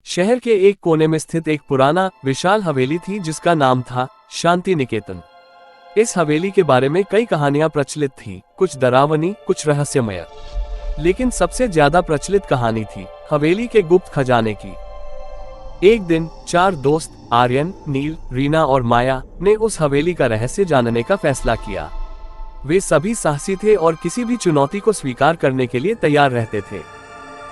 शहर के एक कोने में स्थित एक पुराना विशाल हवेली थी जिसका नाम था शांति निकेतन। इस हवेली के बारे में कई कहानियां प्रचलित थीं, कुछ डरावनी, कुछ रहस्यमय। लेकिन सबसे ज्यादा प्रचलित कहानी थी हवेली के गुप्त खजाने की। एक दिन 4 दोस्त आर्यन, नील, रीना और माया ने उस हवेली का रहस्य जानने का फैसला किया। वे सभी साहसी थे और किसी भी चुनौती को स्वीकार करने के लिए तैयार रहते थे।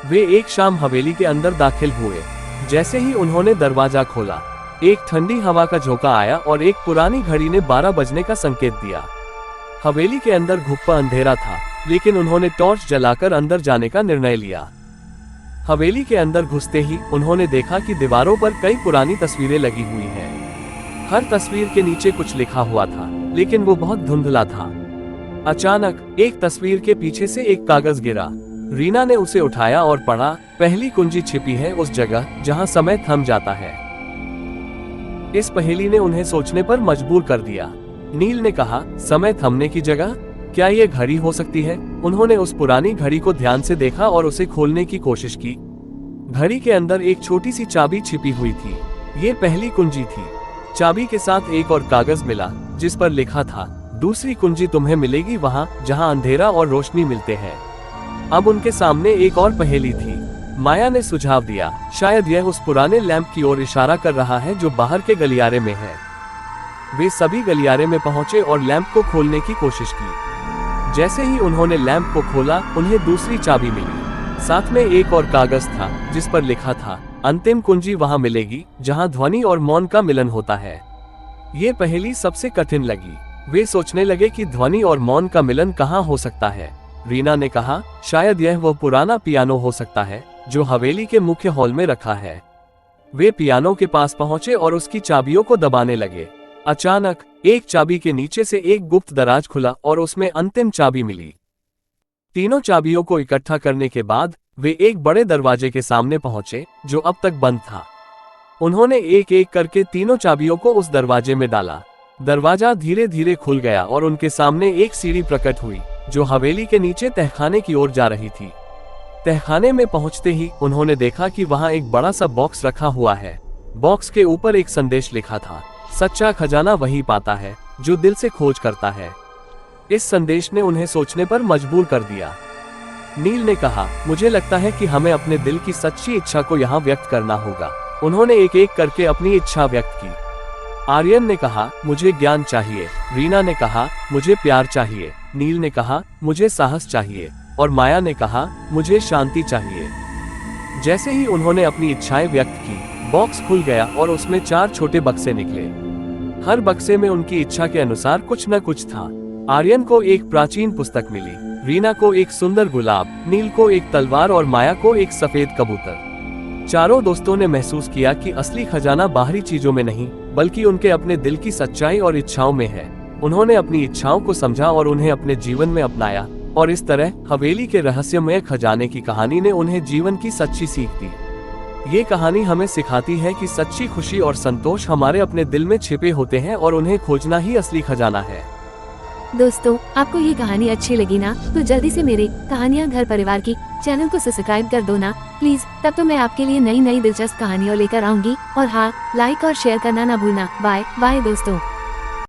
वे एक शाम हवेली के अंदर दाखिल हुए। जैसे ही उन्होंने दरवाजा खोला, एक ठंडी हवा का झोंका आया और एक पुरानी घड़ी ने 12 बजने का संकेत दिया। हवेली के अंदर घुप्पा अंधेरा था, लेकिन उन्होंने टॉर्च जलाकर अंदर जाने का निर्णय लिया। हवेली के अंदर घुसते ही उन्होंने देखा कि दीवारों पर कई पुरानी तस्वीरें लगी हुई हैं। हर तस्वीर के नीचे कुछ लिखा हुआ था, लेकिन वो बहुत धुंधला था। अचानक एक तस्वीर के पीछे से एक कागज गिरा। रीना ने उसे उठाया और पढ़ा, पहली कुंजी छिपी है उस जगह जहां समय थम जाता है। इस पहेली ने उन्हें सोचने पर मजबूर कर दिया। नील ने कहा, समय थमने की जगह? क्या ये घड़ी हो सकती है? उन्होंने उस पुरानी घड़ी को ध्यान से देखा और उसे खोलने की कोशिश की। घड़ी के अंदर एक छोटी सी चाबी छिपी हुई थी। ये पहली कुंजी थी। चाबी के साथ एक और कागज मिला जिस पर लिखा था, दूसरी कुंजी तुम्हें मिलेगी वहां जहां अंधेरा और रोशनी मिलते हैं। अब उनके सामने एक और पहेली थी। माया ने सुझाव दिया, शायद यह उस पुराने लैंप की ओर इशारा कर रहा है जो बाहर के गलियारे में है। वे सभी गलियारे में पहुंचे और लैंप को खोलने की कोशिश की। जैसे ही उन्होंने लैंप को खोला, उन्हें दूसरी चाबी मिली। साथ में एक और कागज था जिस पर लिखा था, अंतिम कुंजी वहां मिलेगी जहां ध्वनि और मौन का मिलन होता है। ये पहेली सबसे कठिन लगी। वे सोचने लगे कि ध्वनि और मौन का मिलन कहां हो सकता है। रीना ने कहा, शायद यह वो पुराना पियानो हो सकता है जो हवेली के मुख्य हॉल में रखा है। वे पियानो के पास पहुंचे और उसकी चाबियों को दबाने लगे। अचानक एक चाबी के नीचे से एक गुप्त दराज खुला और उसमें अंतिम चाबी मिली। तीनों चाबियों को इकट्ठा करने के बाद वे एक बड़े दरवाजे के सामने पहुंचे जो अब तक बंद था। उन्होंने एक एक करके तीनों चाबियों को उस दरवाजे में डाला। दरवाजा धीरे धीरे खुल गया और उनके सामने एक सीढ़ी प्रकट हुई जो हवेली के नीचे तहखाने की ओर जा रही थी। तहखाने में पहुंचते ही उन्होंने देखा कि वहां एक बड़ा सा बॉक्स रखा हुआ है। बॉक्स के ऊपर एक संदेश लिखा था, सच्चा खजाना वही पाता है जो दिल से खोज करता है। इस संदेश ने उन्हें सोचने पर मजबूर कर दिया। नील ने कहा, मुझे लगता है कि हमें अपने दिल की सच्ची इच्छा को यहाँ व्यक्त करना होगा। उन्होंने एक एक करके अपनी इच्छा व्यक्त की। आर्यन ने कहा, मुझे ज्ञान चाहिए। रीना ने कहा, मुझे प्यार चाहिए। नील ने कहा, मुझे साहस चाहिए। और माया ने कहा, मुझे शांति चाहिए। जैसे ही उन्होंने अपनी इच्छाएं व्यक्त की, बॉक्स खुल गया और उसमें 4 छोटे बक्से निकले। हर बक्से में उनकी इच्छा के अनुसार कुछ न कुछ था। आर्यन को एक प्राचीन पुस्तक मिली, रीना को एक सुंदर गुलाब, नील को एक तलवार और माया को एक सफेद कबूतर। चारों दोस्तों ने महसूस किया कि असली खजाना बाहरी चीजों में नहीं, बल्कि उनके अपने दिल की सच्चाई और इच्छाओं में है। उन्होंने अपनी इच्छाओं को समझा और उन्हें अपने जीवन में अपनाया, और इस तरह हवेली के रहस्यमय खजाने की कहानी ने उन्हें जीवन की सच्ची सीख दी। ये कहानी हमें सिखाती है कि सच्ची खुशी और संतोष हमारे अपने दिल में छिपे होते हैं और उन्हें खोजना ही असली खजाना है। दोस्तों, आपको ये कहानी अच्छी लगी ना, तो जल्दी से मेरे कहानियाँ घर परिवार की चैनल को सब्सक्राइब कर दो ना प्लीज। तब तो मैं आपके लिए नई नई दिलचस्प कहानियाँ लेकर आऊंगी। और हाँ, लाइक और शेयर करना ना भूलना। बाय बाय दोस्तों।